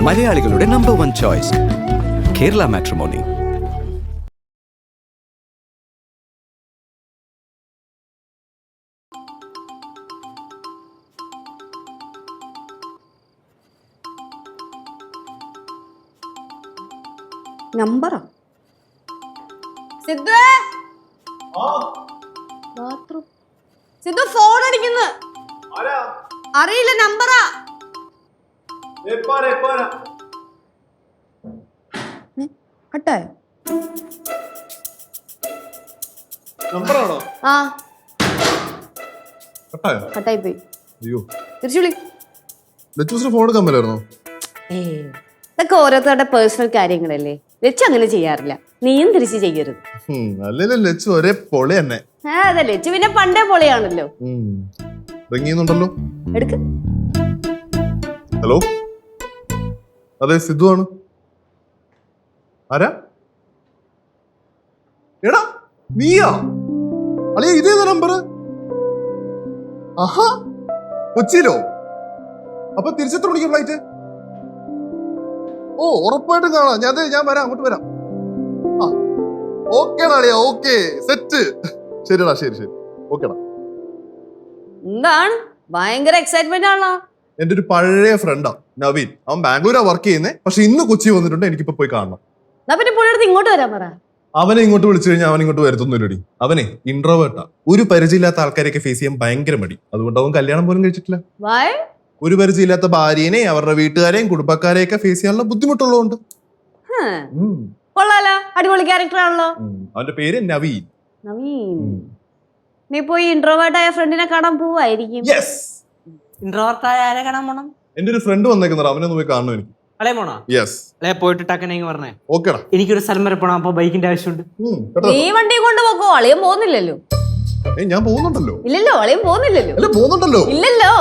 മലയാളികളുടെ number 1 choice Kerala matrimony. നമ്പറോ? Sidhu bathroom. Sidhu phone അടിക്കുന്നു. അറിയില്ല, നമ്പറാ. കട്ടായോ? നമ്പറാണോ? ആ കട്ടായി പോയി. അയ്യോ, തിരിച്ചു വിളി. ലച്ചൂസിന് ഫോൺ എടുക്കാൻ പറ്റായിരുന്നോ? ഇതൊക്കെ ഓരോരുത്തരുടെ പേഴ്സണൽ കാര്യങ്ങളല്ലേ. ലച്ചു അങ്ങനെ ചെയ്യാറില്ല. നീയും തിരിച്ച് ചെയ്യരുത്. അല്ലല്ലോ, ലച്ചു ഒരേ പൊളി തന്നെ. അതെ, ലച്ചു പിന്നെ പണ്ടേ പൊളിയാണല്ലോ. ഇറങ്ങിയുന്നുണ്ടല്ലോ. എടുക്ക്. ഹലോ, അതെ സിദ്ധു ആണ്. ആരാ? എടാ നീയാ? അളിയ ഇതേതാ നമ്പർ? ആഹാ, കൊച്ചിയിലോ? അപ്പൊ തിരിച്ചെത്ര മണിക്ക് ഫ്ലൈറ്റ്? ഓ, ഉറപ്പായിട്ടും കാണാം. ഞാൻ വരാം, അങ്ങോട്ട് വരാം. ആ, ഓക്കേടാ അളിയ, ഓക്കെ, സെറ്റ്. ശരിടാ, ശരി ഓക്കേടാ. എന്താണ് ഭയങ്കര എക്സൈറ്റ്മെന്റ് ആണല്ലോ. എന്റെ ഒരു പഴയ ഫ്രണ്ടാ നവീൻ. അവൻ ബാംഗ്ലൂരാ വർക്ക് ചെയ്യുന്നത്. പക്ഷെ ഇന്ന് കൊച്ചി വന്നിട്ടുണ്ട്. എനിക്കിപ്പോ പോയി കാണണം. എന്നാ പിന്നെ പുള്ളിയെടുത്ത് ഇങ്ങോട്ട് വരാൻ പറ. അവനെ ഇങ്ങോട്ട് വിളിച്ചു കഴിഞ്ഞാൽ അവൻ ഇങ്ങോട്ട് വരുത്തൊന്നുമില്ലടി. അവനെ ഇൻട്രോവേർട്ടാ. ഒരു പരിചയമില്ലാത്ത ആൾക്കാരെയൊക്കെ ഫേസ് ചെയ്യാൻ ഭയങ്കര മടി. അതുകൊണ്ട് അവൻ കല്യാണം പോലും കഴിച്ചിട്ടില്ല. ഒരു പരിചയമില്ലാത്ത ഭാര്യനെ, അവരുടെ വീട്ടുകാരെയും കുടുംബക്കാരെയൊക്കെ ഫേസ് ചെയ്യാനുള്ള ബുദ്ധിമുട്ടുള്ളതുകൊണ്ട്. കൊള്ളാലോ, അടിപൊളി ക്യാരക്ടർ ആണല്ലോ. അവന്റെ പേര് നവീൻ. നവീൻ, നീ പോയി ഇൻട്രോവേർട്ട് ആയ ഫ്രണ്ടിനെ കാണാൻ പോവായിരിക്കും. ഇൻട്രോവേർട്ട് ആയ ആരെ കാണാൻ പോണം? എന്റെ ഒരു ഫ്രണ്ട് വന്നേക്കുന്നത്, അവനൊന്ന് പോയി കാണണം എനിക്ക്. അളേ പോണോ? പോയിട്ട് ടക്കനെങ്കിൽ പറഞ്ഞേ. ഓക്കേടാ, എനിക്കൊരു സ്ഥലം വരെ പോണം. അപ്പൊ ബൈക്കിന്റെ ആവശ്യമുണ്ട്. നീ വണ്ടി കൊണ്ട് പോക്കോ. അളിയൻ പോകുന്നില്ലല്ലോ. ഞാൻ പോകുന്നുണ്ടല്ലോ. ഇല്ലല്ലോ, അളിയൻ പോകുന്നില്ലല്ലോ. അല്ല, പോകുന്നുണ്ടല്ലോ. ഇല്ലല്ലോ.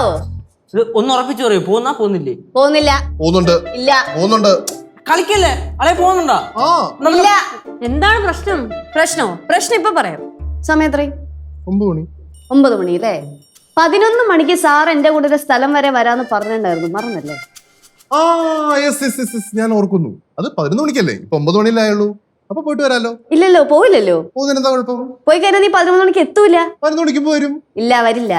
ഒന്ന് ഉറപ്പിച്ചു പറയൂ, പോന്നില്ലേ? പോകുന്നില്ല. പോകുന്നുണ്ട്. ഇല്ല. പോകുന്നുണ്ട്. കളിക്കല്ലേ? അളേ പോകുന്നുണ്ടോ? ഇല്ല. എന്താണ് പ്രശ്നം ഇപ്പൊ പറയാം. സമയം എത്രയും? 9 മണി അല്ലേ? 11 മണിക്ക് സാർ എന്റെ കൂടെ ഒരു സ്ഥലം വരെ വരാന്ന് പറഞ്ഞിട്ടുണ്ടായിരുന്നു, മറന്നല്ലേ? ഞാൻ ഓർക്കുന്നു. അത് 11 മണിക്കല്ലേ? ഇപ്പൊ 9 മണിയിലായുള്ളൂ. അപ്പൊ പോയിട്ട് വരാലോ. ഇല്ലല്ലോ, പോയില്ലല്ലോ. പോകുന്നതിന് എന്താ കുഴപ്പം? പോയി കഴിഞ്ഞാൽ നീ 11 മണിക്ക് എത്തൂല. 11 മണിക്ക് വരും. ഇല്ല, വരില്ല.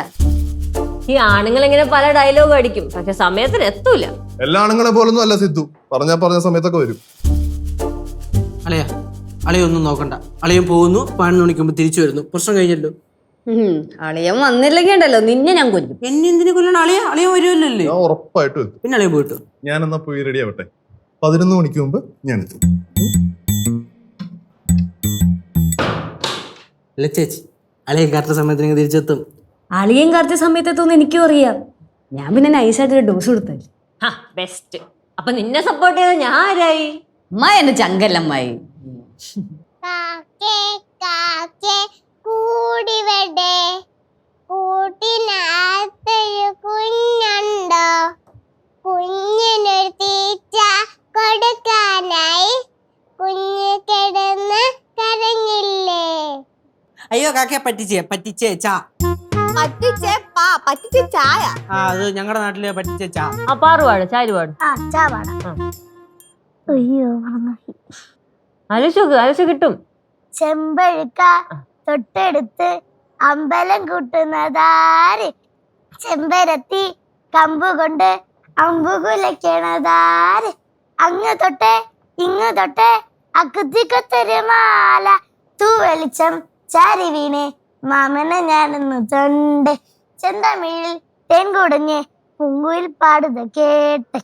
ഈ ആണുങ്ങൾ ഇങ്ങനെ പല ഡയലോഗ് അടിക്കും, പക്ഷെ സമയത്തിന് എത്തൂല. എല്ലാ ആണുങ്ങളെ പോലൊന്നും അല്ല സിദ്ധു. പറഞ്ഞ സമയത്തൊക്കെ വരും. അളയൊന്നും നോക്കണ്ട. അളയൻ പോകുന്നു, 12 മണിക്കുമ്പോ തിരിച്ചു വരുന്നു. പ്രശ്നം കഴിഞ്ഞല്ലോ. അളിയൻ വന്നില്ലെങ്കിൽ ഉണ്ടല്ലോ, നിന്നെ ഞാൻ കൊല്ലും. എന്നെ എന്തിനു കൊല്ലണം? അളയ വരുമല്ലേ? ഞാൻ ഉറപ്പായിട്ടും എത്തും. പിന്നെ അളയ പോയിട്ട് ഞാൻ എന്നാ പോയി റെഡി ആവട്ടെ. 11 മണിക്ക് മുമ്പ് ഞാൻ എത്തും. അല്ല ചേച്ചി, അളയൻ കറക്റ്റ് സമയത്തിന് തിരിച്ചെത്തും. അളിയൻ കറക്റ്റ് സമയത്തെത്തുമെന്ന് എനിക്കും അറിയാം. ഞാൻ പിന്നെ നൈസായിട്ട് ഡോസ് കൊടുത്തല്ലേ. ബെസ്റ്റ്. അപ്പൊ നിന്നെ സപ്പോർട്ട് ചെയ്ത ഞാൻ ആരായി? അമ്മായി എന്റെ ചങ്കല്ലമ്മായി. കുഞ്ഞുണ്ടോ? കുഞ്ഞിനൊരു തീറ്റ കൊടുക്കാനായി കുഞ്ഞ് കിടന്ന് കരഞ്ഞില്ലേ? അയ്യോ കാക്കയെ പറ്റിച്ചേ ചായ. അത് ഞങ്ങളുടെ നാട്ടില് പറ്റിച്ചേ ചാ. പാറുപാട് ചാരുപാട്. അലച്ചു കിട്ടും. ചെമ്പഴുക്ക തൊട്ടെടുത്ത് അമ്പലം കൂട്ടുന്നതാര്? ചെമ്പരത്തി കമ്പുകൊണ്ട് അമ്പുകുലക്കണതാര്? അങ്ങ് തൊട്ടെ ഇങ്ങ് തൊട്ടെ അക്കുത്തിക്കൊത്തൊരുമാല തൂ വെളിച്ചം ചാരി വീണേ മാമനെ ഞാനൊന്ന് തൊണ്ട് ചെന്തമിഴിൽ തേൻ കുടഞ്ഞ് പൂങ്കുയിൽ പാടുത കേട്ട്.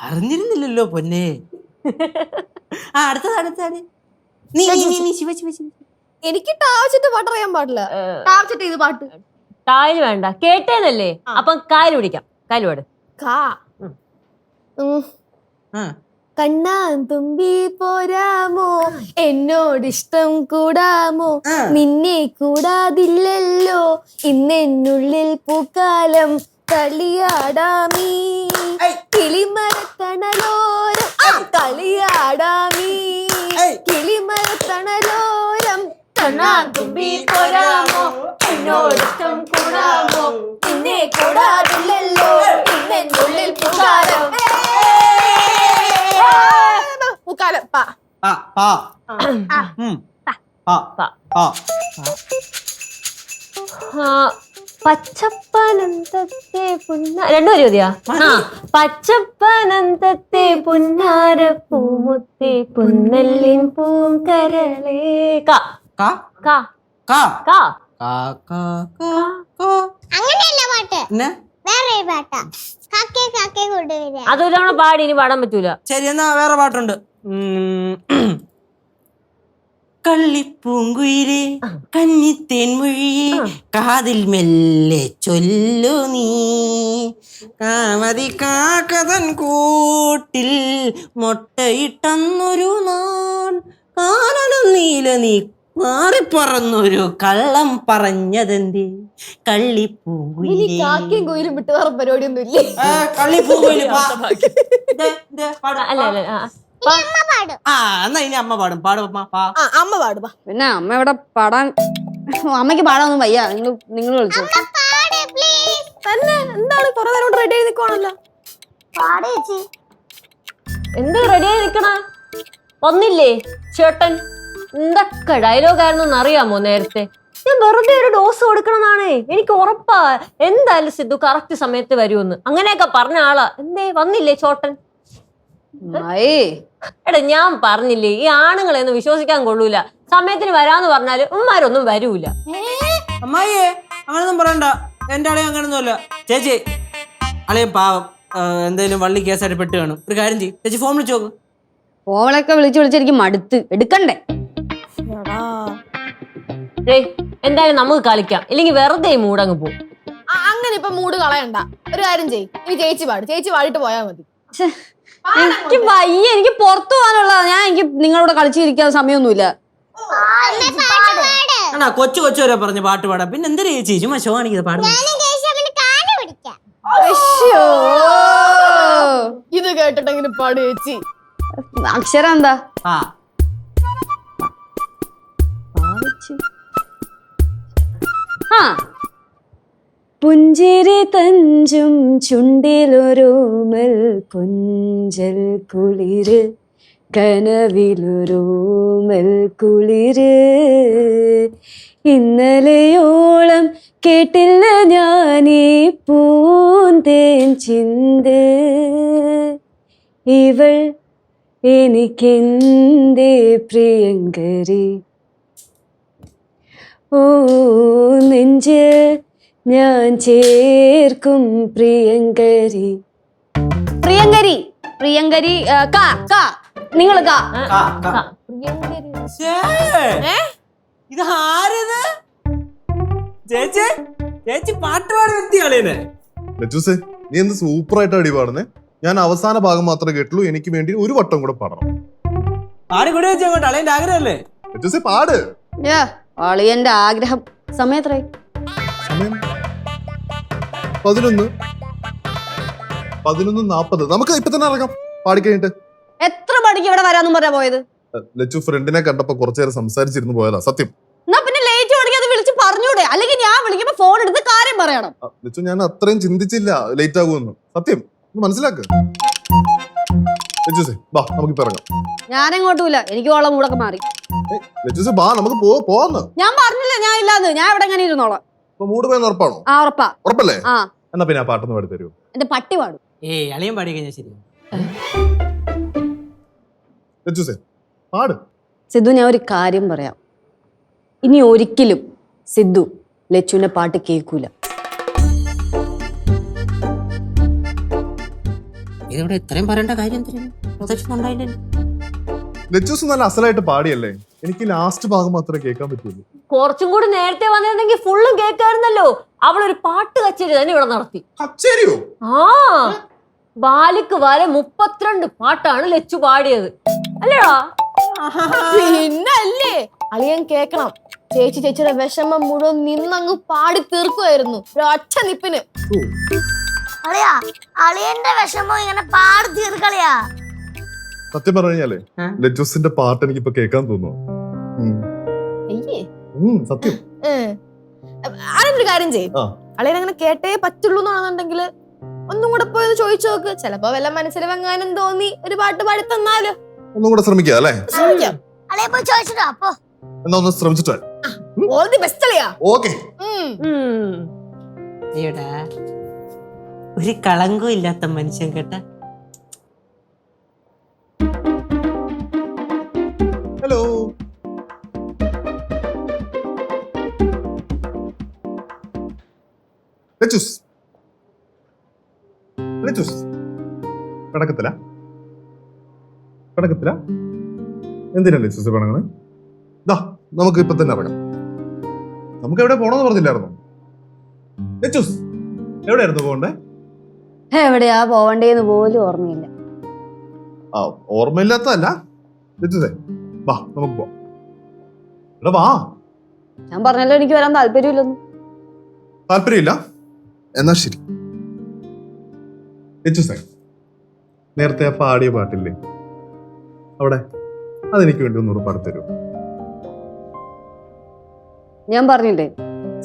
അറിഞ്ഞിരുന്നില്ലല്ലോ പൊന്നെ. അടുത്തതാണ് എനിക്ക് ടാർച്ചിട്ട് പാട്ട് അറിയാൻ പാടില്ല. ടാർച്ചിട്ട് ഇത് പാട്ട് കായല് വേണ്ട, കേട്ടേന്നല്ലേ? അപ്പൊ കായല് പിടിക്കാം. കായലുപാട്. കണ്ണാൻ തുമ്പി പോരാമോ, എന്നോടിഷ്ടം കൂടാമോ, നിന്നെ കൂടാതില്ലല്ലോ ഇന്നെന്നുള്ളിൽ പൂക്കാലം കളിയാടാമീ കിളിമരത്തണലോരം കളിയാടാമീ കിളിമരത്തണലോരം കണ്ണാൻ തുമ്പി പോരാമോ നിന്നോടിഷ്ടം കൂടാമോ നിന്നെ കൂടാതില്ലല്ലോ ഇന്നെന്നുള്ളിൽ പുകാരം. പൂക്കാലം പാ പാ പാ പാ പാ. പച്ചപ്പനന്തത്തെ രണ്ടുപേരും മതിയാ? പച്ചപ്പനന്തത്തെ പുന്നാര പൂമുത്തെ പുന്നല്ലിൻ പൂങ്കരളേ. കാ കാ കാ കാ കാ കാ കാ കാ കാ. അങ്ങനെയല്ല പാട്ട്, പിന്നെ വേറെ പാട്ടാ. കാക്കേ കാക്കേ കൊണ്ടുവരാ. അതൊരു തവണ പാടി ഇനി പാടാൻ പറ്റൂല. ശരി, എന്നാ വേറെ പാട്ടുണ്ട്. കള്ളിപ്പൂങ്കുയിലേ കന്നിത്തേൻമൊഴിയെ കാതിൽ മെല്ലെ ചൊല്ലു നീ. കാമതി കാക്കതൻ കൂട്ടിൽ മുട്ടയിട്ടന്നൊരു നാൾ കാനനം നീല നീ മാറിപ്പറന്നൊരു കള്ളം പറഞ്ഞതെന്തേ. കള്ളിപ്പൂങ്കുയിലേ കാക്കയും കോയിലും വിട്ട് വേറെ പരിപാടിയൊന്നും ഇല്ലേ? കള്ളിപ്പൂങ്കുയില് അല്ല അല്ല അമ്മ പാടും. ആ എന്നാ ഇനി അമ്മ പാടും. പാടും അമ്മ പാടുവാ. പിന്നെ അമ്മ ഇവിടെ പാടാൻ, അമ്മയ്ക്ക് പാടാനൊന്നും വയ്യ. നിങ്ങൾ വിളിച്ചു അമ്മ പാട് പ്ലീസ്. തന്നെ എന്താണ് കുറെ നേരം റെഡി ആയി നിൽക്കുവാണല്ലോ. പാട് ചേച്ചി. എന്ത് റെഡിയായി നിക്കണ? ഒന്നില്ലേ ചേട്ടൻ? എന്തൊക്കെ ഡയലോഗായിരുന്നു അറിയാമോ നേരത്തെ? ഞാൻ വെറുതെ ഒരു ഡോസ് കൊടുക്കണമെന്നാണ് എനിക്ക് ഉറപ്പാ. എന്തായാലും സിദ്ധു കറക്റ്റ് സമയത്ത് വരുമെന്ന് അങ്ങനെയൊക്കെ പറഞ്ഞ ആളാ. എന്തേ വന്നില്ലേ ചോട്ടൻ? എടാ ഞാൻ പറഞ്ഞില്ലേ, ഈ ആണുങ്ങളെ ഒന്നും വിശ്വസിക്കാൻ കൊള്ളൂല. സമയത്തിന് വരാന്ന് പറഞ്ഞാല് ഉമ്മാരൊന്നും വരൂല. അമ്മായിയെ അങ്ങനൊന്നും പറയണ്ട. എന്റെ അളിയ അങ്ങനൊന്നും അല്ല. ചേച്ചി അളിയൻ പാവം, എന്തായാലും വള്ളി കേസായിട്ട് പെട്ട് കാണും. ഒരു കാര്യം ചെയ്യും, ചേച്ചി ഫോൺ വിളിച്ചു നോക്ക്. ഫോളൊക്കെ വിളിച്ച് എനിക്ക് മടുത്ത് എടുക്കണ്ടേ. എന്തായാലും നമുക്ക് കളിക്കാം, ഇല്ലെങ്കിൽ വെറുതെ മൂടങ്ങ് പോകും. അങ്ങനെ ഇപ്പൊ മൂഡ് കളയണ്ട. ഒരു കാര്യം ചെയ്യ്, ഇനി ചേച്ചി പാട്. ചേച്ചി പാടിട്ട് പോയാൽ മതി. എനിക്ക് വയ്യ, എനിക്ക് പുറത്തു പോകാനുള്ള. എനിക്ക് നിങ്ങളോട് കളിച്ചിരിക്കാൻ സമയമൊന്നുമില്ല. ആണാ കൊച്ചു കൊച്ചു വരെ പറഞ്ഞ് പാട്ട് പാടാം. പിന്നെ എന്തൊരു ചേച്ചി ചുമ്മാ ഷോ കാണിക്കുന്നത് പാടുന്നു. ഇത് കേട്ടിട്ടെങ്കിലും പാട് ചേച്ചി. അക്ഷരം എന്താ? പുഞ്ചിരി തഞ്ചും ചുണ്ടിലൊരോമൽ പുഞ്ചൽ കുളിര് കനവിലൊരോമൽ കുളിര് ഇന്നലെയോളം കേട്ടില്ല ഞാനീ പൂന്തേൻ ചിന്ത് ഇവൾ എനിക്കെന്തേ പ്രിയങ്കരി ഓ നെഞ്ച് ഞാൻ ചേർക്കും പ്രിയങ്കരി. പ്രിയങ്കരി പ്രിയങ്കരി കാ കാ നിങ്ങൾ കാ. ഇത് ആരത്? ചേച്ചി ചേച്ചി പാട്ട് പാടി എത്തിയാളേനെ. ലച്ചൂസേ, നീ എന്ത് സൂപ്പർ ആയിട്ട് അടി പാടുന്നേ. ഞാൻ അവസാന ഭാഗം മാത്രമേ കേട്ടുള്ളൂ. എനിക്ക് വേണ്ടി ഒരു വട്ടം കൂടെ പാടണം. പാടി കൂടി വെച്ചാൽ അങ്ങോട്ട് അളിയന്റെ ആഗ്രഹമല്ലേ. ലച്ചൂസേ പാട്. അളിയന്റെ ആഗ്രഹം. സമയത്രേ? സമയം 11:40. നമുക്ക് ഇപ്പൊ തന്നെ ഇറങ്ങാം പാടിക്കഴിഞ്ഞിട്ട്. എത്ര മണിക്ക് ഇവിടെ വരാന്നും പറയാ പോയത്? ലച്ചു ഫ്രണ്ടിനെ കണ്ടപ്പോ കുറച്ചു നേരം സംസാരിച്ചിരുന്നു പോയതാ. സത്യം. എന്നാ പിന്നെ ലേറ്റ് ഓടിക്കാതെ വിളിച്ച് പറഞ്ഞൂടെ? അല്ലെങ്കിൽ ഞാൻ വിളിക്കുമ്പോ ഫോൺ എടുത്ത് കാര്യം പറയണം. ലച്ചു ഞാൻ അത്രയും ചിന്തിച്ചില്ല ലേറ്റ് ആകുമെന്ന്. സത്യം മനസ്സിലാക്ക്. ലച്ചൂസേ ബാ നമുക്കിപ്പോ ഇറങ്ങാം. ഞാനെങ്ങോട്ടുമില്ല, എനിക്ക് ഉള്ള മൂടൊക്കെ മാറി. ലച്ചൂസേ ബാ നമുക്ക് പോന്ന്. ഞാൻ പറഞ്ഞില്ല ഞാൻ ഇല്ലാന്ന്. ഞാൻ ഇവിടെ എങ്ങനെ ഇരുന്നോളാം. മൂട് പോയെന്ന് ഉറപ്പാണോ? ആ ഉറപ്പാ. ഉറപ്പല്ലേ? ആ എന്നാ പിന്നെ ആ പാട്ടൊന്ന് പാടി തരൂ. എന്റെ പട്ടി പാടും. അളിയൻ പാടി കഴിഞ്ഞാൽ ശരി. ലച്ചൂസേ പാട്. സിദ്ധു ഞാൻ ഒരു കാര്യം പറയാം. ഇനി ഒരിക്കലും സിദ്ധു ലച്ചുവിന്റെ പാട്ട് കേൾക്കൂല. ഇതിവിടെ ഇത്രയും പറയേണ്ട കാര്യം ലച്ചൂസ് നല്ല അസലായിട്ട് പാടിയല്ലേ. എനിക്ക് ലാസ്റ്റ് ഭാഗം മാത്രമേ കേൾക്കാൻ പറ്റുള്ളൂ. കുറച്ചും കൂടി നേരത്തെ വന്നിരുന്നെങ്കിൽ ഫുള്ളും കേൾക്കായിരുന്നല്ലോ. അവളൊരു പാട്ട് കച്ചേരി തന്നെ ഇവിടെ നടത്തി. കച്ചേരിയോ? ആ ബാലിക്ക് വരെ 32 പാട്ടാണ് ലച്ചു പാടിയത് അല്ലേടാ? പിന്നല്ലേ അളിയൻ കേക്കണം. ചേച്ചിയുടെ വിഷമം മുഴുവൻ നിന്നങ്ങ് പാടി തീർക്കുമായിരുന്നു ഒറ്റ നിപ്പിന്. അളിയാ അളിയന്റെ വിഷമം ഇങ്ങനെ പാടി തീർക്കളിയാ. സത്യം പറഞ്ഞാലേ ലച്ചൂസിന്റെ പാട്ട് എനിക്കിപ്പോ കേൾക്കാൻ തോന്നുന്നു. സത്യം. ആരെങ്കിലും കാര്യം ചെയ്യും ആ. അളിയനങ്ങനെ കേട്ടേ പറ്റുള്ളൂ എന്നാണെന്നുണ്ടെങ്കിൽ ഒന്നും കൂടെ പോയി ചോദിച്ചു നോക്ക്. ചിലപ്പോ വല്ല മനസ്സിൽ വെങ്ങാനും തോന്നി ഒരു പാട്ട് പാടി തന്നാലോ. ഒന്നും കൂടെ ശ്രമിക്കാം അല്ലേ? ശ്രമിക്കാം. അളിയ പോയി ചോദിച്ചിട്ടോ അപ്പൊ എന്നാ ഒന്ന് ശ്രമിച്ചിട്ട് ഓൾ ദി ബെസ്റ്റ് അളിയാ. ഓക്കെ. അയ്യോടാ, ഒരു കളങ്കവും ഇല്ലാത്ത മനുഷ്യൻ കേട്ട. ഹലോ. പടക്കത്തില എന്തിനാ ലെച്ചൂസ് പണങ്ങണേ? നമുക്ക് ഇപ്പൊ തന്നെ ഇറങ്ങാം. നമുക്ക് എവിടെ പോണെന്ന് പറഞ്ഞില്ലായിരുന്നോ? ലെച്ചൂസ് എവിടെയായിരുന്നു പോകണ്ടേ? എവിടെയാ പോവണ്ടേന്ന് പോലും ഓർമ്മയില്ല. ആ, ഓർമ്മയില്ലാത്തതല്ല. ലെച്ചൂസേ വാ, നമുക്ക് പോവാം. എടാ വാ. ഞാൻ പറഞ്ഞല്ലോ എനിക്ക് വരാൻ താല്പര്യമില്ലെന്ന്. താല്പര്യമില്ല? എന്നാ ശരി. ലെച്ചൂസേ, നേരത്തെ ആ പാടിയ പാട്ടില്ലേ അവിടെ, അതെനിക്ക് വേണ്ടി ഒന്നുകൂടെ പാടിത്തരൂ. ഞാൻ പറഞ്ഞില്ലേ,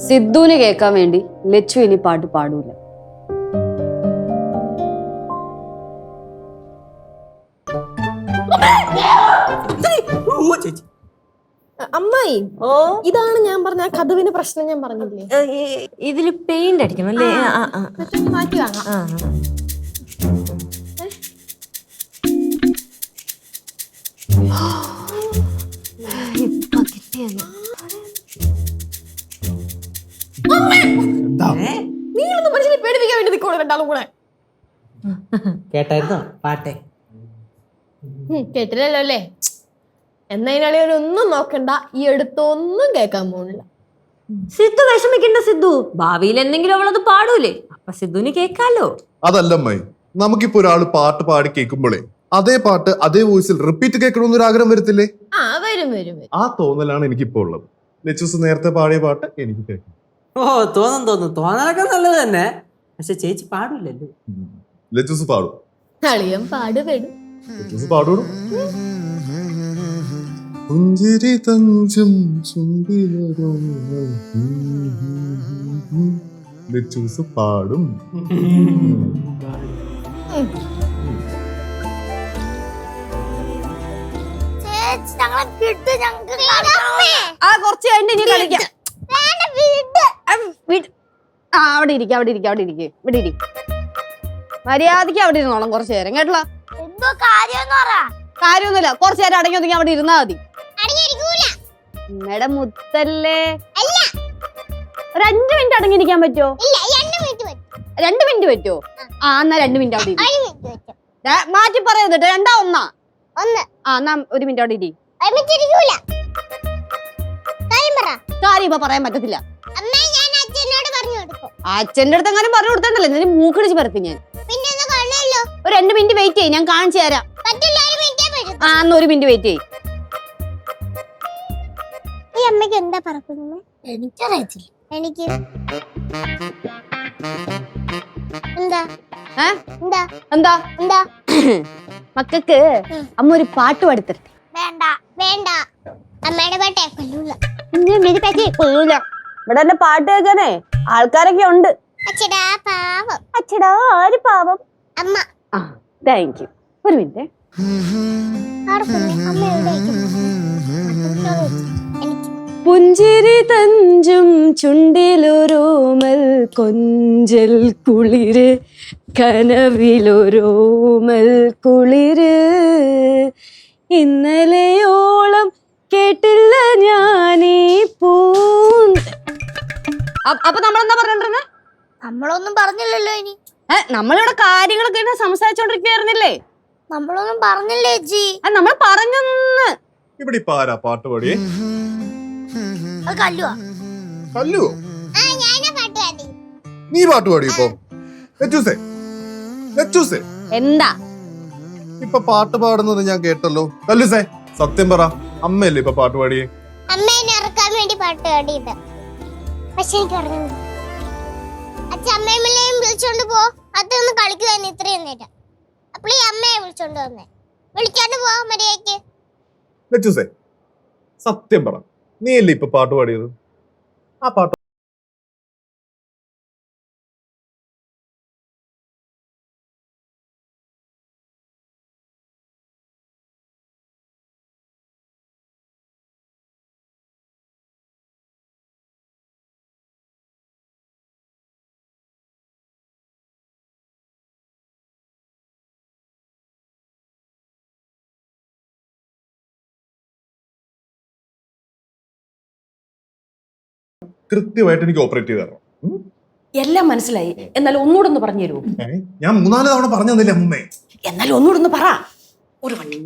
സിദ്ധുവിന് കേൾക്കാൻ വേണ്ടി ലച്ചു ഇനി പാട്ട് പാടൂല. ചേച്ചി അമ്മായി, ഓ ഇതാണ് ഞാൻ പറഞ്ഞ കഥവിന് പ്രശ്നം. ഞാൻ പറഞ്ഞില്ലേ ഇതില് പെയിന്റ് അടിക്കണം അല്ലേ? മാറ്റി വാങ്ങാം. ഇപ്പൊ കിട്ടിയെന്ന്. നിങ്ങളൊന്നും മനുഷ്യനെ പേടിപ്പിക്കാൻ വേണ്ടി നിൽക്കണോ രണ്ടാളും കൂടെ? കേട്ടായിരുന്നോ പാട്ടെ? കേട്ടില്ലല്ലോ അല്ലേ? എന്നതിനാളിയൊന്നും നോക്കണ്ട, ഈ അടുത്തൊന്നും കേൾക്കാൻ പോണില്ല. സിദ്ധു വിഷമിക്കണ്ട. സിദ്ധു ഭാവിയിൽ എന്തെങ്കിലും അവളത് പാടൂലേ, അപ്പൊ സിദ്ധുവിന് കേക്കാലോ. അതല്ലമ്മായി, നമുക്കിപ്പോ ഒരാള് പാട്ട് പാടി കേൾക്കുമ്പോഴേ അതേ പാട്ട് അതേ വോയിസിൽ റിപ്പീറ്റ് കേൾക്കണമെന്നൊരു ആഗ്രഹം വരത്തില്ലേ? ആ വരും വരും വരും. ആ തോന്നലാണ് എനിക്കിപ്പോ ഉള്ളത്. ലെച്ചൂസ് നേരത്തെ പാടിയ പാട്ട് എനിക്ക് കേൾക്കണം. ഓ തോന്നലൊക്കെ നല്ലത് തന്നെ. പക്ഷെ ചേച്ചി പാടില്ലല്ലോ. ലെച്ചൂസ് പാടും. അളിയൻ പാടുപെടും. ലെച്ചൂസ് പാടൂടും. പുഞ്ചിരി തഞ്ചും ലെച്ചൂസ് പാടും. ചേച്ചി ഞങ്ങളെ വിട്ട് ഞങ്ങൾക്ക് കളിക്കണം. ആ കുറച്ച് കഴിഞ്ഞ് ഇനി കളിക്കാം. വേണ്ട, വിട്. അവിടെ ഇരിക്കും. മര്യാദക്ക് അവിടെ ഇരുന്നോളാം കുറച്ചു നേരം, കേട്ടല്ലോ? എന്തോ കാര്യമെന്ന് പറ. കാര്യമൊന്നുമില്ല, കുറച്ചു നേരം അടങ്ങി ഒതുങ്ങി അവിടെ ഇരുന്നാ മതി. അടങ്ങിയിരിക്കൂല. അമ്മയുടെ മുത്തല്ലേ. അല്ല. ഒരു 5 മിനിറ്റ് അടങ്ങിയിരിക്കാൻ പറ്റുമോ? ഇല്ല, 2 മിനിറ്റ് പറ്റും. 2 മിനിറ്റ് പറ്റുമോ? ആ, എന്നാ 2 മിനിറ്റ് അവിടെ ഇരി. 1 മിനിറ്റ് പറ്റും. മാറ്റി പറയുന്നത് 2 1. 1. ആ, എന്നാ 1 മിനിറ്റ് അവിടെ ഇരി. ഒരുമിച്ചിരിക്കൂല. കാര്യം പറ. കാര്യം ഇപ്പൊ പറയാൻ പറ്റത്തില്ല. അമ്മ, ഞാൻ അച്ഛനോട് പറഞ്ഞു കൊടുക്കും. അച്ഛന്റെ അടുത്ത് അങ്ങനെ പറഞ്ഞു കൊടുത്തണ്ടല്ലോ, എന്നിട്ട് മൂക്കടിച്ച് പരത്തി ഞാൻ. പിന്നെ ഒന്ന് കാണണല്ലോ. ഒരു 2 മിനിറ്റ് വെയിറ്റ് ചെയ്യും, ഞാൻ കാണിച്ചു തരാം. പറ്റില്ല, 1 മിനിറ്റേ പറ്റും. ആ, എന്നാ 1 മിനിറ്റ് വെയിറ്റ് ചെയ്യും. ഈ അമ്മയ്ക്ക് എന്താ പറക്കുന്നത്? എനിക്കറിയത്തില്ല. എനിക്ക് എന്താ എന്താ എന്താ എന്താ മക്കൾക്ക് അമ്മ ഒരു പാട്ട് പാടിത്തരട്ടെ? വേണ്ട വേണ്ട, അമ്മയുടെ പാട്ടേ കൊല്ലൂല. കൊള്ളൂല. ഇവിടെ എന്റെ പാട്ട് കേൾക്കാനേ ആൾക്കാരൊക്കെ ഉണ്ട്. അച്ഛടാ പാവം. അച്ഛടാ ആര് പാവം? അമ്മ. ആ, താങ്ക് യു. 1 മിനിറ്റ്. അമ്മ എനിക്ക് പുഞ്ചിരി തഞ്ചും ചുണ്ടിലൊരോമൽ കൊഞ്ചൽ കുളിര്, കനവിലൊരോമൽ കുളിര്, ഇന്നലെയോളം കേട്ടില്ല ഞാനീ അപ്പൊ നമ്മളെന്താ പറഞ്ഞിരുന്നെ? നമ്മളൊന്നും പറഞ്ഞില്ലല്ലോ. ഇനി നമ്മളിവിടെ കാര്യങ്ങളൊക്കെ സംസാരിച്ചോണ്ടിരിക്കുവായിരുന്നില്ലേ? നമ്മളൊന്നും പറഞ്ഞില്ലേ ചേച്ചി? നമ്മൾ പറഞ്ഞൊന്ന്. ഇവിടെ ഇപ്പൊ ആരാ പാട്ട് പാടിയേ? അത് കല്ലുവാ. കല്ലുവോ? ഞാനാ പാട്ട് പാടി. നീ പാട്ട് പാടി ഇപ്പൊ? ലെച്ചൂസേ എന്താ ഇപ്പൊ പാട്ട് പാടുന്നത് ഞാൻ കേട്ടല്ലോ. കല്ലുസേ സത്യം പറ, അമ്മയല്ലേ ഇപ്പൊ പാട്ട് പാടിയേ? അമ്മ എന്നെ ഇറക്കാൻ വേണ്ടി പാട്ട് പാടിയത്. പക്ഷെ എനിക്ക് അറിഞ്ഞു അച്ഛൻ അമ്മയും വിളിച്ചോണ്ട് പോ, അതൊന്ന് കളിക്കുവായിരുന്നു ഇത്രയും നേരം. അപ്പോൾ ഈ അമ്മയെ വിളിച്ചോണ്ട് വന്നേ. വിളിച്ചോണ്ട് പോ മര്യാദയ്ക്ക്. ലെച്ചൂസേ സത്യം പറ, നീ അല്ലേ ഇപ്പൊ പാട്ട് പാടിയത്? ആ പാട്ട് കൃത്യമായിട്ട് എനിക്ക് ഓപ്പറേറ്റ് ചെയ്ത് തരണം. എല്ലാം മനസ്സിലായി. എന്നാൽ ഒന്നുകൂടെ ഒന്ന് പറഞ്ഞു തരൂ. ഞാൻ 3-4 തവണ പറഞ്ഞു തന്നില്ലേ അമ്മൂമ്മേ? എന്നാൽ ഒന്നുകൂടെ ഒന്ന് പറ. ഒരു വണ്ടി.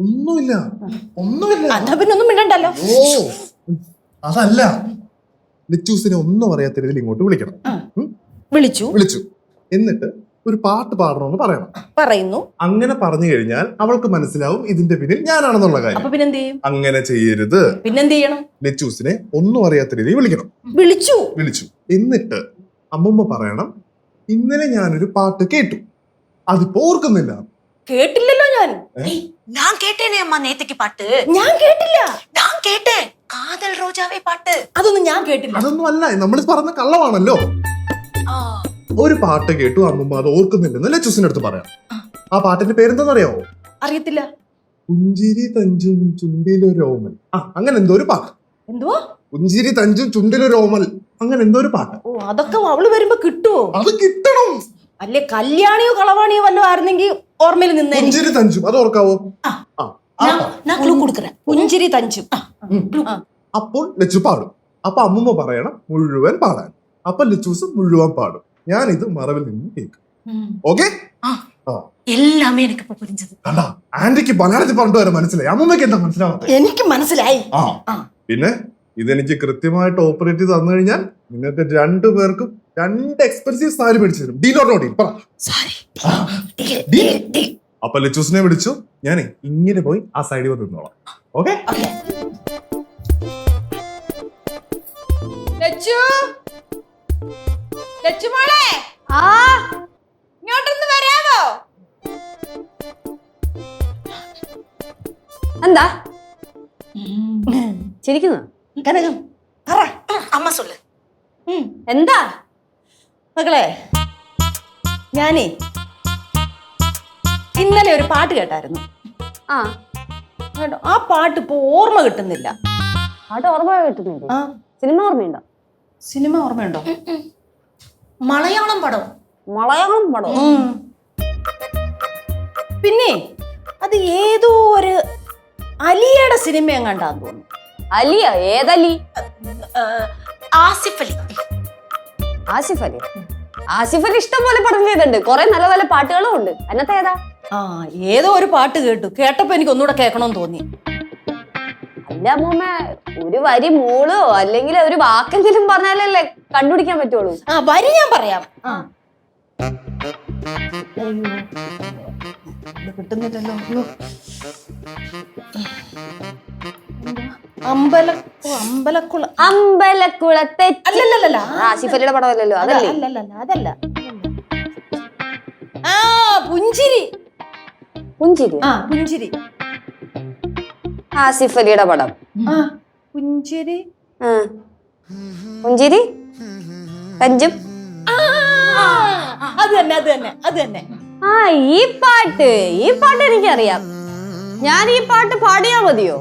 ഒന്നുമില്ല. എന്നാ പിന്നെ ഒന്നും മിണ്ടണ്ടല്ലോ. ഓ അതല്ല, ലിച്ചൂസിനെ ഒന്നും അറിയാത്ത രീതിയിൽ ഇങ്ങോട്ട് വിളിക്കണം. വിളിച്ചു എന്നിട്ട് ഒരു പാട്ട് പാടണമെന്ന് പറയണം. പറയുന്നു. അങ്ങനെ പറഞ്ഞു കഴിഞ്ഞാൽ അവൾക്ക് മനസ്സിലാവും ഇതിന്റെ പിന്നിൽ ഞാനാണെന്നുള്ള കാര്യം. അപ്പൊ പിന്നെന്ത് ചെയ്യും? അങ്ങനെ ചെയ്യരുത്. പിന്നെന്ത് ചെയ്യണം? ലിച്ചൂസിനെ ഒന്നും അറിയാത്ത രീതിയിൽ വിളിക്കണം. വിളിച്ചു എന്നിട്ട് അമ്മൂമ്മ പറയണം, ഇന്നലെ ഞാനൊരു പാട്ട് കേട്ടു, അതിപ്പോ ഓർക്കുന്നില്ല. കേട്ടില്ലല്ലോ ഞാൻ. நான் கேட்டேனே அம்மா நேத்துக்கு பாட்டு. ഞാൻ കേട്ടില്ല. நான் கேட்டேன் காதல் ரோஜாவே பாட்டு. അതൊന്നും ഞാൻ കേട്ടില്ല. അതൊന്നും അല്ല, നമ്മൾ പറഞ്ഞ കള്ളമാണല്ലോ. ഒരു പാട്ട് കേട്ടു, അമ്മൂമ്മ അത് ഓർക്കുന്നില്ലെന്ന് ലച്ചൂസിന്റെ അടുത്ത് പറയാം. ആ പാട്ടിന്റെ പേരെന്താണെന്നറിയാവോ? അറിയത്തില്ല. പുഞ്ചിരി തഞ്ചും ചുണ്ടിലൊരോമൽ. അങ്ങനെ എന്തോ ഒരു പാട്ട്. എന്തുവാ? പുഞ്ചിരി തഞ്ചും ചുണ്ടിലൊരോമൽ, അങ്ങനെ എന്തോ ഒരു പാട്ട്. ഓ, അതൊക്കെ അവള് വരുമ്പോ കിട്ടുവോ? അത് കിട്ടണം. അല്ലെ കല്യാണിയോ കളവാണിയോ വല്ലോ ആയിരുന്നെങ്കിൽ ഓർമ്മയിൽ നിന്നേ. പുഞ്ചിരി തഞ്ചും അത് ഓർക്കാവോ? പുഞ്ചിരി തഞ്ചും. അപ്പോൾ ലച്ചു പാടും. അപ്പൊ അമ്മൂമ്മ പറയണം മുഴുവൻ പാടാൻ. അപ്പൊ ലച്ചൂസ് മുഴുവൻ പാടും. ഞാൻ ഇത് മറവിൽ നിന്ന് കേൾക്കും. ഓക്കെ? எல்லாமே எனக்கு இப்ப புரிஞ்சது. കണ്ടാ, ആന്റിക്ക് മലയാളത്തിൽ പറഞ്ഞിട്ട് വരെ മനസ്സിലായി, അമ്മൂമ്മക്ക് എന്താ മനസ്സിലാവാത്ത? എനിക്ക് മനസ്സിലായി. പിന്നെ ഇതെനിക്ക് കൃത്യമായിട്ട് ഓപ്പറേറ്റ് ചെയ്ത് തന്നു കഴിഞ്ഞാൽ നിങ്ങൾക്ക് 2 പേർക്കും 2 എക്സ്പെൻസീവ് സാരി മേടിച്ചു തരും. Deal or no deal? പറ. അപ്പൊ ലച്ചൂസിനെ വിളിച്ചു, ഞാൻ ഇങ്ങനെ പോയി ആ സൈഡിൽ വന്ന് നിന്നോളാം. ഓക്കെ? ഇങ്ങോട്ടൊന്ന് വരാമോ? എന്താ ചിരിക്കുന്നു? കനകം പറ. அம்மா சொல்லு. എന്താ മകളെ, ഞാനേ ഇന്നലെ ഒരു പാട്ട് കേട്ടായിരുന്നു. ആ കേട്ടോ, ആ പാട്ട് ഇപ്പൊ ഓർമ്മ കിട്ടുന്നില്ല. പാട്ട് ഓർമ്മ കിട്ടുന്നില്ല. സിനിമ ഓർമ്മയുണ്ടോ? സിനിമ ഓർമ്മയുണ്ടോ? மலையாளம் படம். മലയാളം പടം. പിന്നെ അത് ഏതോ ഒരു അലിയുടെ സിനിമ എങ്ങാണ്ടാന്ന് തോന്നുന്നു. അലിയ? ഏതലി? ஆசிஃப் அலி. ആസിഫ് അലി. ആസിഫ് അലി ഇഷ്ടം പോലെ പടം ചെയ്തിട്ടുണ്ട്, കുറെ നല്ല നല്ല പാട്ടുകളും ഉണ്ട്. അതിനകത്ത് ഏതാ? ഏതോ ഒരു പാട്ട് കേട്ടപ്പോ എനിക്ക് ഒന്നുകൂടെ കേൾക്കണമെന്ന് തോന്നി. അല്ല അമ്മൂമ്മ, ഒരു വരി മൂളോ അല്ലെങ്കിൽ ഒരു വാക്കെങ്കിലും പറഞ്ഞാലല്ലേ കണ്ടുപിടിക്കാൻ പറ്റുള്ളൂ. വരി ഞാൻ പറയാം. കിട്ടുന്നില്ലല്ലോ. അമ്പലക്കുളത്തെ അല്ലല്ല, ആസിഫ് അലിയുടെ പടമല്ലല്ലോ. അതല്ലേ? അതല്ല. പുഞ്ചിരി. പുഞ്ചിരി ആസിഫ് അലിയുടെ പടം. പുഞ്ചിരി പുഞ്ചിരി തഞ്ചും. അത് തന്നെ. ഈ പാട്ട് എനിക്കറിയാം. ഞാൻ ഈ പാട്ട് പാടിയാ മതിയോ?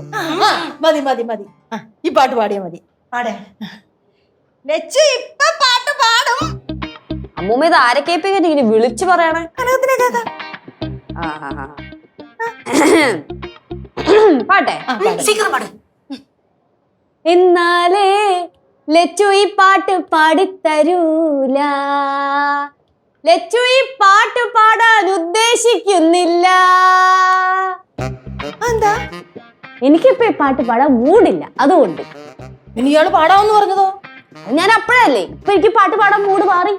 മതി. ഈ പാട്ട് പാടിയാ മതി. ഇപ്പൊ പാട്ട് പാടും. അമ്മൂമ്മ ഇത് ആരെ കേൾപ്പിക്കാൻ ഇങ്ങനെ വിളിച്ചു പറയണേ? പാട്ടെ சீக்கிரம் பாடு. എന്നാലേ ലച്ചു ഈ പാട്ട് പാടിത്തരൂല. ലച്ചു ഈ പാട്ട് പാടാൻ ഉദ്ദേശിക്കുന്നില്ല. എന്താ? എനിക്കിപ്പോ ഈ പാട്ട് പാടാൻ മൂടില്ല, അതുകൊണ്ട്. ഇനി ഇയാള് പാടാമെന്ന് പറഞ്ഞതോ? ഞാൻ അപ്പഴല്ലേ, ഇപ്പൊ എനിക്ക് പാട്ട് പാടാൻ മൂട് മാറി.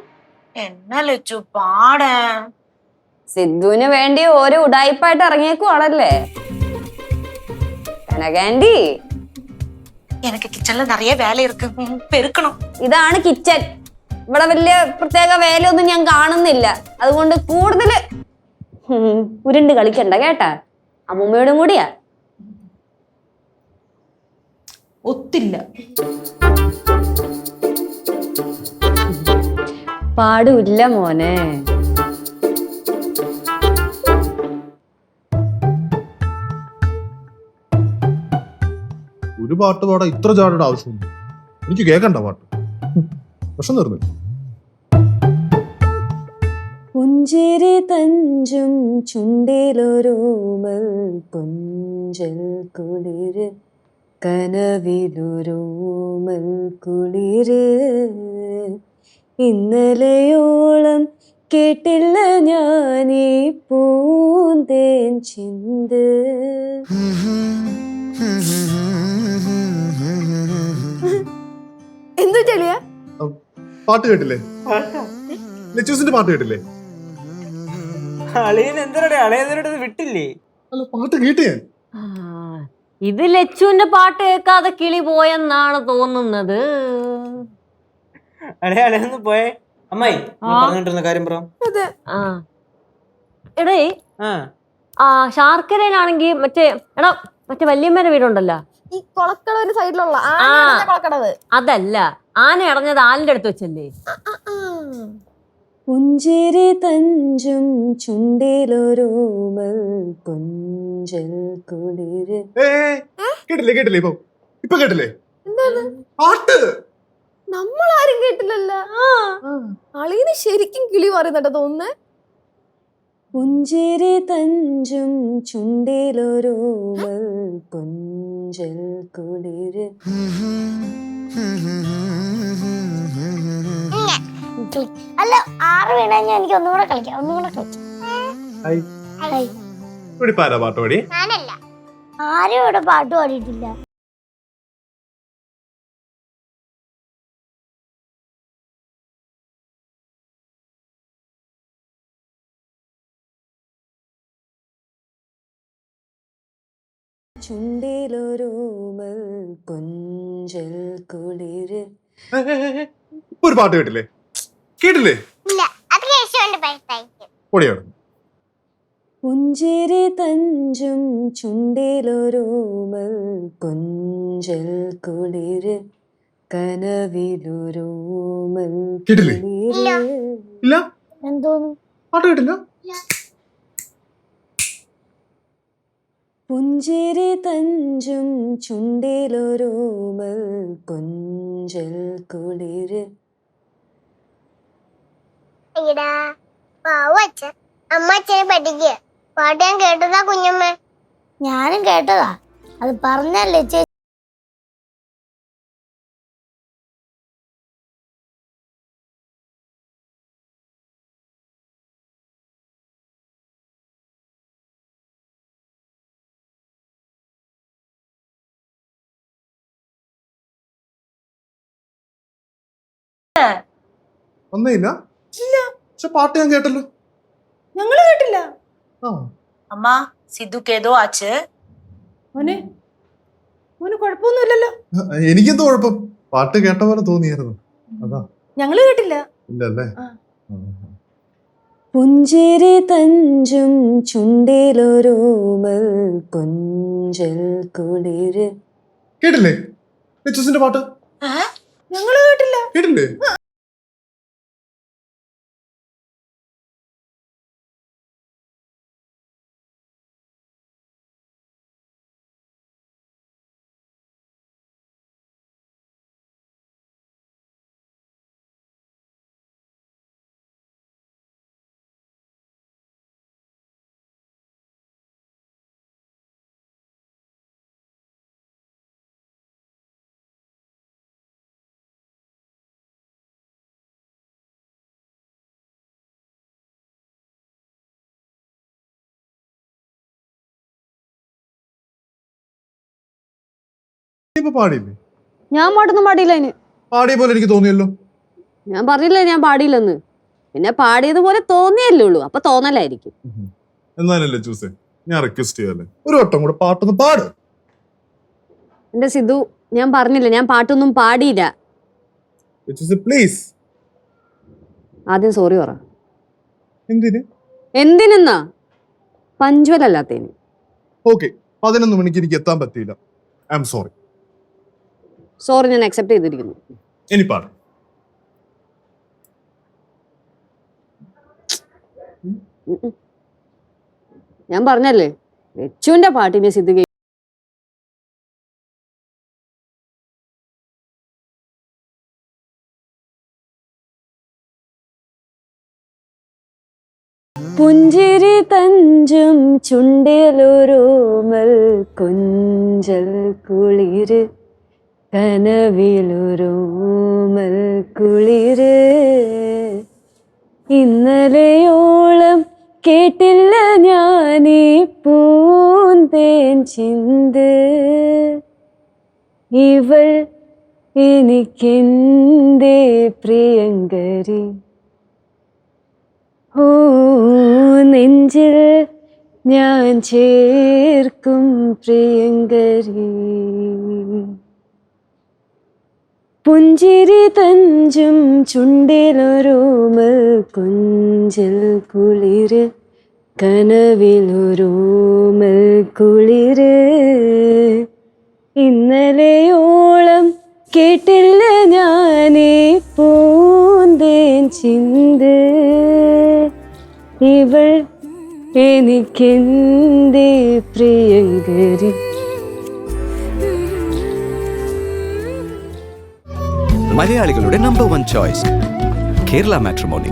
என்ன லட்சு பாட. സിദ്ധുവിന് വേണ്ടി ഓരോ ഉടായിപ്പായിട്ട് ഇറങ്ങിയേക്കുവാണല്ലേ കനകാൻഡി. எனக்கு கிச்சன்ல நிறைய வேலை இருக்கு, பெருக்கணும். ഇതാണ് കിച്ചൺ. ഇവിടെ വലിയ പ്രത്യേക വേലയൊന്നും ഞാൻ കാണുന്നില്ല, അതുകൊണ്ട് കൂടുതല് ഉരുണ്ട് കളിക്കണ്ട കേട്ടാ. അമ്മൂമ്മയോടും കൂടിയാ. ഒത്തില്ല. പാടില്ല മോനെ. ഒരു പാട്ട് പാടാൻ ഇത്ര ചാടയുടെ ആവശ്യമുണ്ട്? എനിക്ക് കേൾക്കണ്ട പാട്ട്. പ്രശ്നം തീർന്നു. പുഞ്ചിരി തഞ്ചും ചുണ്ടിലൊരോമൽ പുഞ്ചൽ കുളിര് കനവിലൊരോമൽ കുളിര് ഇന്നലെയോളം കേട്ടില്ല ഞാനീ പൂന്തേൻ ചിന്ത്. എന്തു ചെളിയ പാട്ട് കേട്ടില്ലേ? ലച്ചൂസിന്റെ പാട്ട് കേട്ടില്ലേ? അളിയൻ എന്തിനാ അളിയതിനോട് വിട്ടില്ലേ? അല്ല പാട്ട് കേട്ട് ഞാൻ. ഇത് ലച്ചുവിന്റെ പാട്ട് കേൾക്കാതെ കിളി പോയെന്നാണ് തോന്നുന്നത്. അളിയൊന്ന് പോയേ. അമ്മായി പറഞ്ഞിട്ടിരുന്ന കാര്യം പറ. ആ എടേ ആ ആ ശാർക്കരയിലാണെങ്കി മറ്റേ വല്യമ്മേടെ വീടുണ്ടല്ലോ, ഈ കൊളക്കടവിന്റെ സൈഡിലുള്ള കൊളക്കടവ്. അതല്ല, ആന അടഞ്ഞത് ആലിന്റെ അടുത്ത് വെച്ചല്ലേ? പുഞ്ചിരി തഞ്ചും ചുണ്ടിലൊരോമൽ കൊഞ്ചൽ കുളിര്. കേട്ടില്ലേ ഇപ്പൊ കേട്ടില്ലേ പാട്ട്? നമ്മളാരും കേട്ടില്ലല്ലോ. അളിയന് ശരിക്കും കിളി പറയുന്നുണ്ടോ തോന്നുന്നേ. പുഞ്ചിരി തഞ്ചും ചുണ്ടിലൊരോമൽ കൊഞ്ചൽ കുളിര്. അല്ല 6 വീണാ എനിക്ക് ഒന്നുകൂടെ കളിക്കാം. പാട്ട് പാടി? ഞാനല്ല, ആരും ഇവിടെ പാട്ട് പാടിയിട്ടില്ല. ചുണ്ടിലൊരോമൽ കൊഞ്ചൽ കുളിര്. ഒരു പാട്ട് കേട്ടില്ലേ? ഇല്ല, അത് കേശവന്റെ പാട്ടായിരിക്കും. പുഞ്ചിരി തഞ്ചും ചുണ്ടിലൊരോമൽ കൊഞ്ചൽ കുളിര് കനവിലൊരോമൽ കേട്ടില്ലേ? ഇല്ല എന്തോന്നു പാട്ട് കേട്ടില്ല? പുഞ്ചിരി തഞ്ചും ചുണ്ടിലൊരോമൽ കൊഞ്ചൽ കുളിര്. എടാ പാവച്ചൻ അമ്മ അച്ഛനെ പഠിക്കുക. പാട്ട് ഞാൻ കേട്ടതാ കുഞ്ഞമ്മ. ഞാനും കേട്ടതാ, അത് പറഞ്ഞല്ലേ ചേച്ചി. ഒന്നുമില്ല. പക്ഷെ പാട്ട് ഞാൻ കേട്ടല്ലോ. ഞങ്ങള് കേട്ടില്ല. അമ്മ സിദ്ധുക്ക് ഏതോ ആച്ച്. മോനെ കുഴപ്പമൊന്നുമില്ലല്ലോ. എനിക്കെന്തോ കുഴപ്പം? പാട്ട് കേട്ട പോലെ തോന്നിയായിരുന്നു, അതാ. ഞങ്ങള് കേട്ടില്ല. ഇല്ലല്ലേ? പുഞ്ചിരി തഞ്ചും ചുണ്ടിലൊരോമൽ കൊഞ്ചൽ കുളിര്. കേട്ടില്ലേ ലച്ചൂസിന്റെ പാട്ട്? ഞങ്ങള് കേട്ടില്ല. കേട്ടില്ലേ? പാടിയില്ലേ? ഞാൻ പാട്ടൊന്നും പാടിയില്ല. അതിന് പാടിയ പോലെ എനിക്ക് തോന്നിയല്ലോ. ഞാൻ പറഞ്ഞില്ലേ ഞാൻ പാടിയില്ലെന്ന്. പിന്നെ പാടിയതുപോലെ തോന്നിയല്ലേ ഉള്ളൂ, അപ്പൊ തോന്നലായിരിക്കും. എന്നാലല്ലേ ചൂസേ, ഞാൻ റിക്വസ്റ്റ് ചെയ്യാല്ലേ, ഒരു വട്ടം കൂടെ പാട്ടൊന്ന് പാട്. എന്റെ സിദ്ധു, ഞാൻ പറഞ്ഞില്ല ഞാൻ പാട്ടൊന്നും പാടിയില്ല. പ്ലീസ്. ആദ്യം സോറി പറ. എന്തിനെന്നാ? പഞ്ച്വൽ അല്ലാത്തതിന്. ഓക്കെ, 11 മണിക്ക് എനിക്ക് എത്താൻ പറ്റിയില്ല. I am sorry. സോറി, ഞാൻ അക്സെപ്റ്റ് ചെയ്തിരിക്കുന്നു. ഇനി പാട്. ഞാൻ പറഞ്ഞല്ലേ ലച്ചുവിന്റെ പാട്ടിനെ സിദ്ധു പുഞ്ചിരി തഞ്ചും ചുണ്ടിലൊരോമൽ കൊഞ്ചൽ കുളിര് കനവിലൊരോമൽ കുളിര് ഇന്നലെയോളം കേട്ടില്ല ഞാനീ പൂന്തേൻ ചിന്ത് ഇവൾ എനിക്കെന്തേ പ്രിയങ്കരി ഓ നെഞ്ചിൽ ഞാൻ ചേർക്കും പ്രിയങ്കരി പുഞ്ചിരി തഞ്ചും ചുണ്ടിലൊരോമൽ കൊഞ്ചൽ കുളിര് കനവിലൊരോമൽ കുളിര് ഇന്നലെയോളം കേട്ടില്ല ഞാനീ പൂന്തേൻ ചിന്ത് ഇവൾ എനിക്കെന്തേ പ്രിയങ്കരി. മലയാളികളുടെ നമ്പർ 1 ചോയ്സ് കേരള മാട്രിമോണി.